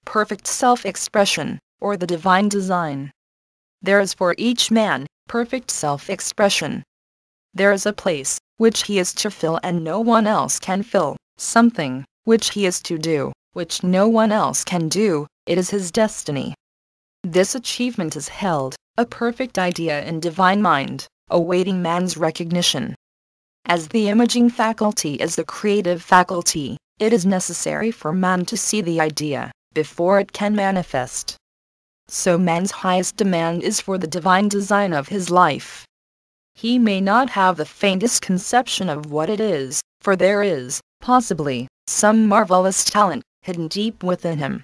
perfect self-expression, or the divine design. There is for each man perfect self-expression. There is a place which he is to fill and no one else can fill, something which he is to do, which no one else can do. It is his destiny. This achievement is held, a perfect idea in divine mind, awaiting man's recognition. As the imaging faculty is the creative faculty, it is necessary for man to see the idea before it can manifest. So man's highest demand is for the divine design of his life. He may not have the faintest conception of what it is, for there is, possibly, some marvelous talent hidden deep within him.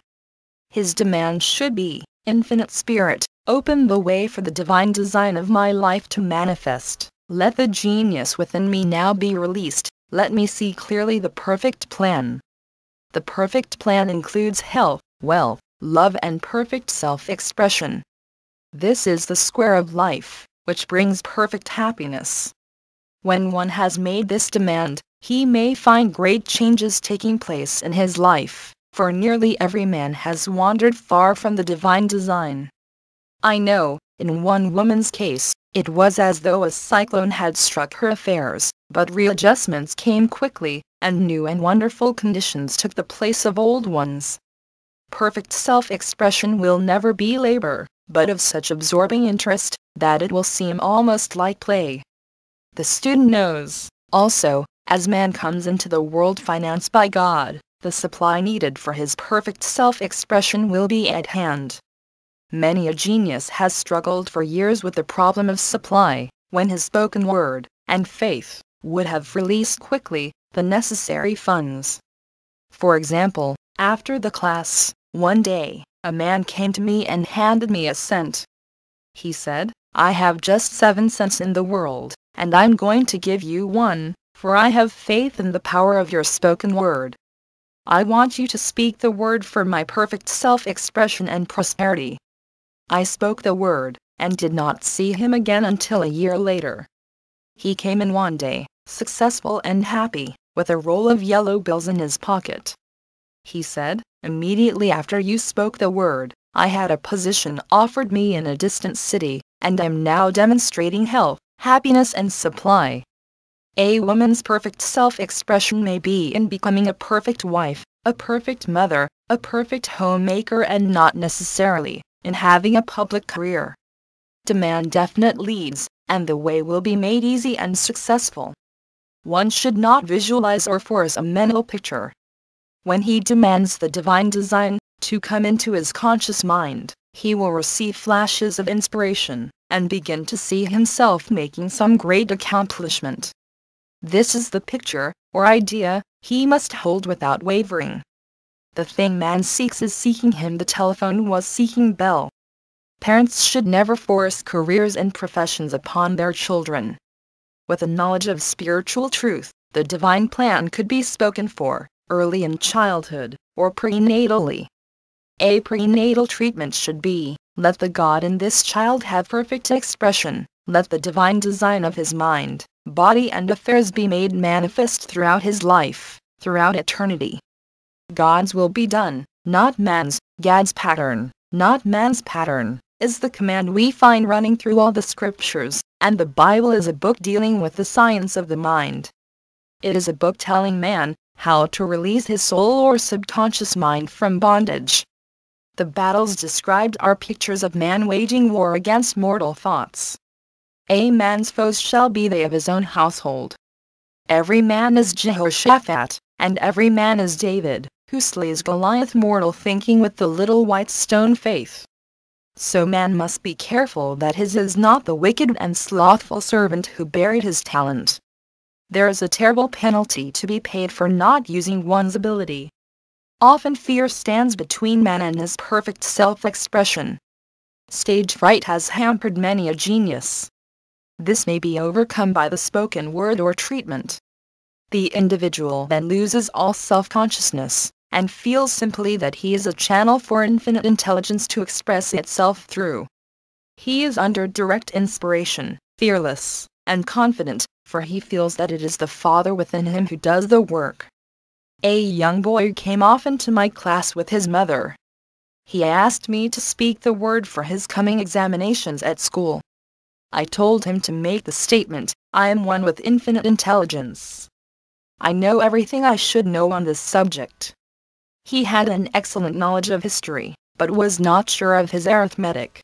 His demand should be, Infinite Spirit, open the way for the divine design of my life to manifest. Let the genius within me now be released. Let me see clearly the perfect plan. The perfect plan includes health, wealth, love and perfect self-expression. This is the square of life, which brings perfect happiness. When one has made this demand, he may find great changes taking place in his life, for nearly every man has wandered far from the divine design. I know, in one woman's case, it was as though a cyclone had struck her affairs, but readjustments came quickly, and new and wonderful conditions took the place of old ones. Perfect self-expression will never be labor, but of such absorbing interest, that it will seem almost like play. The student knows, also, as man comes into the world financed by God, the supply needed for his perfect self-expression will be at hand. Many a genius has struggled for years with the problem of supply, when his spoken word and faith would have released quickly the necessary funds. For example, after the class, one day, a man came to me and handed me a cent. He said, "I have just 7 cents in the world, and I'm going to give you 1, for I have faith in the power of your spoken word. I want you to speak the word for my perfect self-expression and prosperity." I spoke the word, and did not see him again until a year later. He came in one day, successful and happy, with a roll of yellow bills in his pocket. He said, "Immediately after you spoke the word, I had a position offered me in a distant city, and am now demonstrating health, happiness and supply." A woman's perfect self-expression may be in becoming a perfect wife, a perfect mother, a perfect homemaker, and not necessarily in having a public career. Demand definite leads, and the way will be made easy and successful. One should not visualize or force a mental picture. When he demands the divine design to come into his conscious mind, he will receive flashes of inspiration, and begin to see himself making some great accomplishment. This is the picture, or idea, he must hold without wavering. The thing man seeks is seeking him. The telephone was seeking Bell. Parents should never force careers and professions upon their children. With a knowledge of spiritual truth, the divine plan could be spoken for, early in childhood, or prenatally. A prenatal treatment should be, let the God in this child have perfect expression, let the divine design of his mind, body and affairs be made manifest throughout his life, throughout eternity. God's will be done, not man's. God's pattern, not man's pattern, is the command we find running through all the scriptures, and the Bible is a book dealing with the science of the mind. It is a book telling man how to release his soul or subconscious mind from bondage. The battles described are pictures of man waging war against mortal thoughts. A man's foes shall be they of his own household. Every man is Jehoshaphat, and every man is David, who slays Goliath mortal thinking with the little white stone faith. So man must be careful that his is not the wicked and slothful servant who buried his talent. There is a terrible penalty to be paid for not using one's ability. Often fear stands between man and his perfect self-expression. Stage fright has hampered many a genius. This may be overcome by the spoken word or treatment. The individual then loses all self-consciousness, and feels simply that he is a channel for infinite intelligence to express itself through. He is under direct inspiration, fearless and confident, for he feels that it is the Father within him who does the work. A young boy came often to my class with his mother. He asked me to speak the word for his coming examinations at school. I told him to make the statement, "I am one with infinite intelligence. I know everything I should know on this subject." He had an excellent knowledge of history, but was not sure of his arithmetic.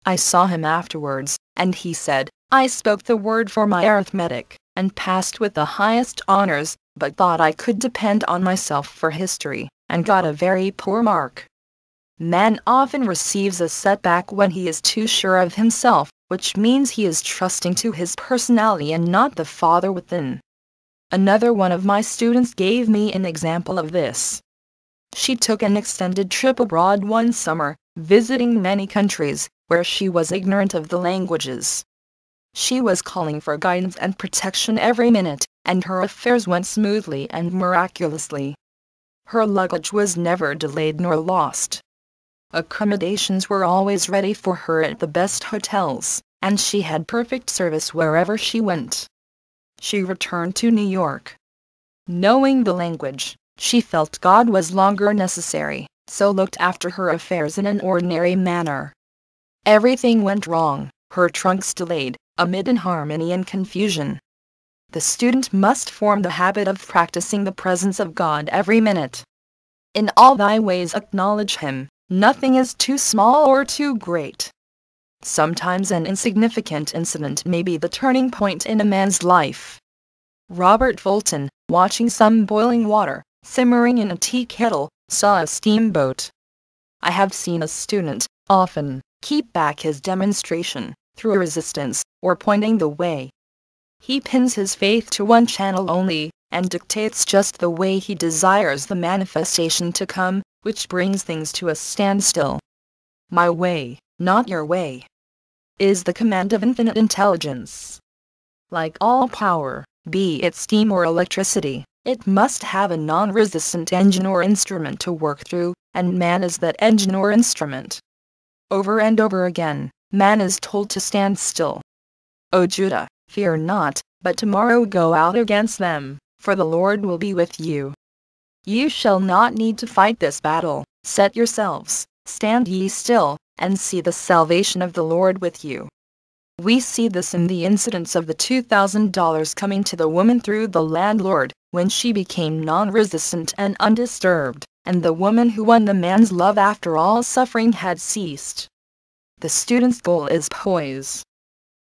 I saw him afterwards, and he said, "I spoke the word for my arithmetic, and passed with the highest honors, but thought I could depend on myself for history, and got a very poor mark." Man often receives a setback when he is too sure of himself, which means he is trusting to his personality and not the Father within. Another one of my students gave me an example of this. She took an extended trip abroad one summer, visiting many countries, where she was ignorant of the languages. She was calling for guidance and protection every minute, and her affairs went smoothly and miraculously. Her luggage was never delayed nor lost. Accommodations were always ready for her at the best hotels, and she had perfect service wherever she went. She returned to New York. Knowing the language, she felt God was longer necessary, so looked after her affairs in an ordinary manner. Everything went wrong, her trunks delayed, amid inharmony and confusion. The student must form the habit of practicing the presence of God every minute. In all thy ways acknowledge Him, nothing is too small or too great. Sometimes an insignificant incident may be the turning point in a man's life. Robert Fulton, watching some boiling water, simmering in a tea kettle, saw a steamboat. I have seen a student, often, keep back his demonstration, through resistance, or pointing the way. He pins his faith to one channel only, and dictates just the way he desires the manifestation to come, which brings things to a standstill. "My way, not your way," is the command of infinite intelligence. Like all power, be it steam or electricity, it must have a non-resistant engine or instrument to work through, and man is that engine or instrument. Over and over again, man is told to stand still. "O Judah, fear not, but tomorrow go out against them, for the Lord will be with you. You shall not need to fight this battle, set yourselves, stand ye still, and see the salvation of the Lord with you." We see this in the incidents of the $2,000 coming to the woman through the landlord, when she became non-resistant and undisturbed, and the woman who won the man's love after all suffering had ceased. The student's goal is poise.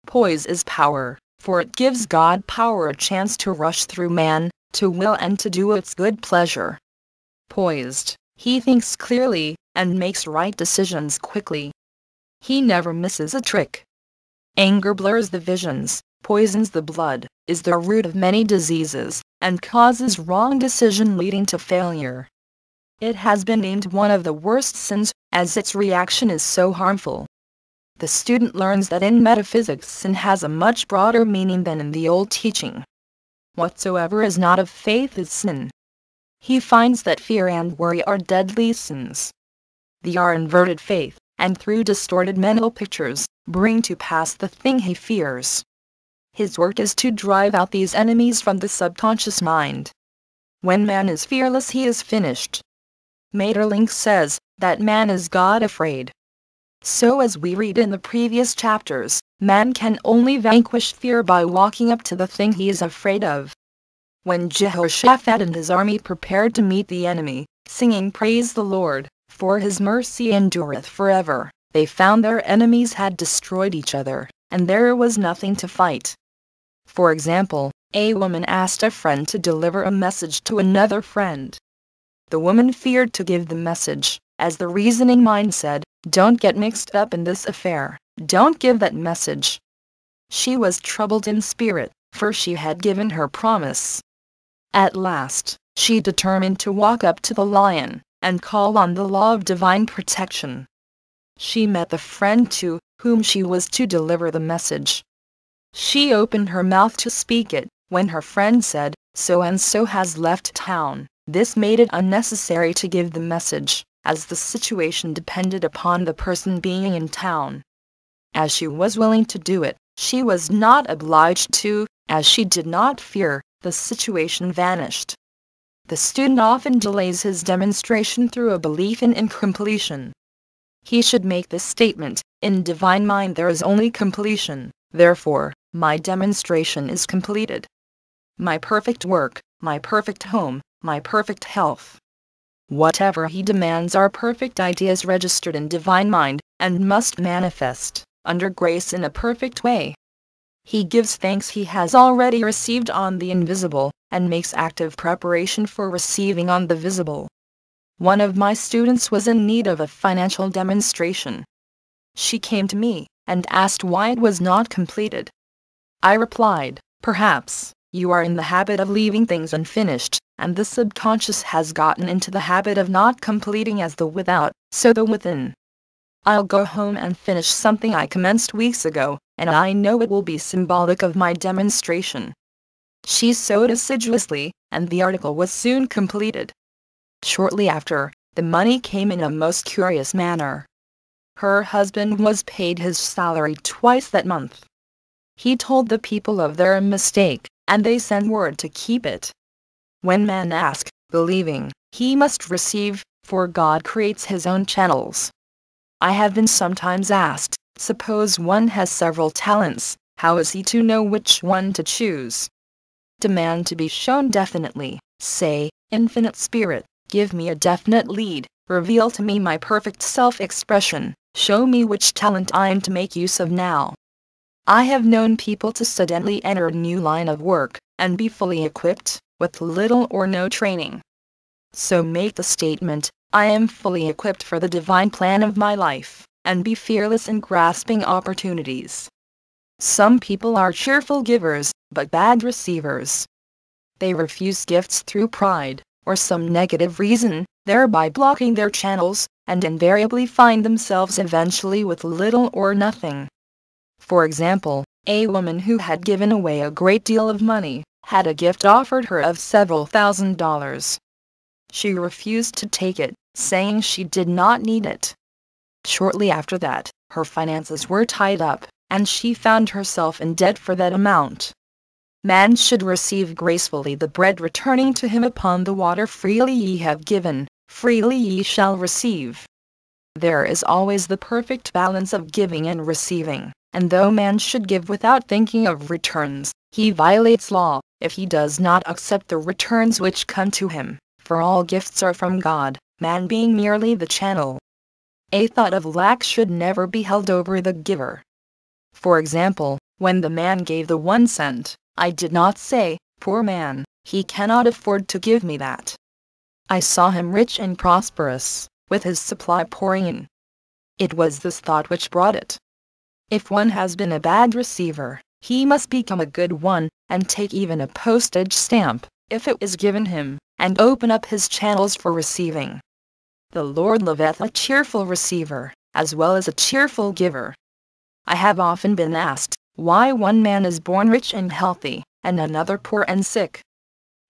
Poise is power, for it gives God power a chance to rush through man, to will and to do its good pleasure. Poised, he thinks clearly, and makes right decisions quickly. He never misses a trick. Anger blurs the visions, poisons the blood, is the root of many diseases, and causes wrong decision leading to failure. It has been named one of the worst sins, as its reaction is so harmful. The student learns that in metaphysics sin has a much broader meaning than in the old teaching. Whatsoever is not of faith is sin. He finds that fear and worry are deadly sins. They are inverted faith, and through distorted mental pictures, bring to pass the thing he fears. His work is to drive out these enemies from the subconscious mind. When man is fearless, he is finished. Maeterlinck says that man is God-afraid. So, as we read in the previous chapters, man can only vanquish fear by walking up to the thing he is afraid of. When Jehoshaphat and his army prepared to meet the enemy, singing "Praise the Lord, for his mercy endureth forever," they found their enemies had destroyed each other, and there was nothing to fight. For example, a woman asked a friend to deliver a message to another friend. The woman feared to give the message, as the reasoning mind said, "Don't get mixed up in this affair, don't give that message." She was troubled in spirit, for she had given her promise. At last, she determined to walk up to the lion, and call on the law of divine protection. She met the friend to whom she was to deliver the message. She opened her mouth to speak it, when her friend said, "So-and-so has left town." This made it unnecessary to give the message, as the situation depended upon the person being in town. As she was willing to do it, she was not obliged to, as she did not fear, the situation vanished. The student often delays his demonstration through a belief in incompletion, he should make this statement: in divine mind there is only completion, therefore, my demonstration is completed. My perfect work, my perfect home, my perfect health. Whatever he demands are perfect ideas registered in divine mind, and must manifest, under grace in a perfect way. He gives thanks he has already received on the invisible, and makes active preparation for receiving on the visible. One of my students was in need of a financial demonstration. She came to me, and asked why it was not completed. I replied, perhaps you are in the habit of leaving things unfinished, and the subconscious has gotten into the habit of not completing as the without, so the within. I'll go home and finish something I commenced weeks ago, and I know it will be symbolic of my demonstration. She sewed assiduously, and the article was soon completed. Shortly after, the money came in a most curious manner. Her husband was paid his salary twice that month. He told the people of their mistake, and they sent word to keep it. When man asks, believing, he must receive, for God creates his own channels. I have been sometimes asked, suppose one has several talents, how is he to know which one to choose? Demand to be shown definitely, say, Infinite Spirit, give me a definite lead, reveal to me my perfect self-expression, show me which talent I am to make use of now. I have known people to suddenly enter a new line of work, and be fully equipped, with little or no training. So make the statement, I am fully equipped for the divine plan of my life, and be fearless in grasping opportunities. Some people are cheerful givers, but bad receivers. They refuse gifts through pride, or some negative reason, thereby blocking their channels, and invariably find themselves eventually with little or nothing. For example, a woman who had given away a great deal of money, had a gift offered her of several $1,000s. She refused to take it, saying she did not need it. Shortly after that, her finances were tied up, and she found herself in debt for that amount. Man should receive gracefully the bread returning to him upon the water. Freely ye have given, freely ye shall receive. There is always the perfect balance of giving and receiving, and though man should give without thinking of returns, he violates law, if he does not accept the returns which come to him, for all gifts are from God, man being merely the channel. A thought of lack should never be held over the giver. For example, when the man gave the 1 cent, I did not say, poor man, he cannot afford to give me that. I saw him rich and prosperous, with his supply pouring in. It was this thought which brought it. If one has been a bad receiver, he must become a good one, and take even a postage stamp, if it is given him, and open up his channels for receiving. The Lord loveth a cheerful receiver, as well as a cheerful giver. I have often been asked, why one man is born rich and healthy, and another poor and sick.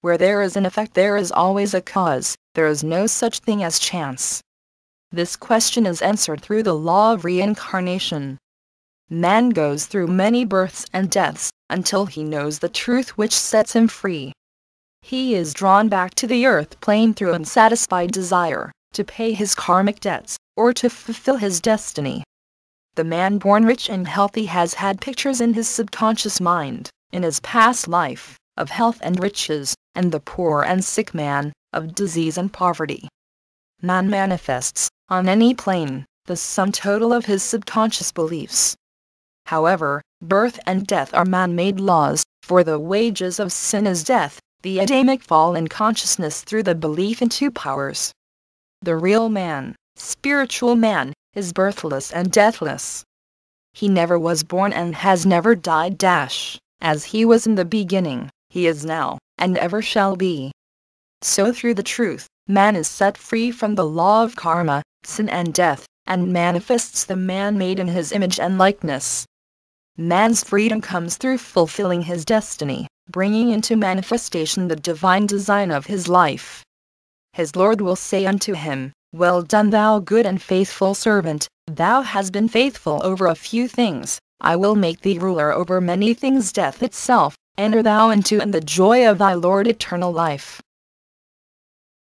Where there is an effect there is always a cause, there is no such thing as chance. This question is answered through the law of reincarnation. Man goes through many births and deaths, until he knows the truth which sets him free. He is drawn back to the earth plane through unsatisfied desire, to pay his karmic debts, or to fulfill his destiny. The man born rich and healthy has had pictures in his subconscious mind, in his past life, of health and riches, and the poor and sick man, of disease and poverty. Man manifests, on any plane, the sum total of his subconscious beliefs. However, birth and death are man-made laws, for the wages of sin is death, the Adamic fall in consciousness through the belief in 2 powers. The real man, spiritual man, is birthless and deathless. He never was born and has never died. As he was in the beginning, he is now, and ever shall be. So through the truth, man is set free from the law of karma, sin and death, and manifests the man made in his image and likeness. Man's freedom comes through fulfilling his destiny, bringing into manifestation the divine design of his life. His Lord will say unto him, well done, thou good and faithful servant, thou hast been faithful over a few things, I will make thee ruler over many things. Death itself, enter thou into and the joy of thy Lord eternal life.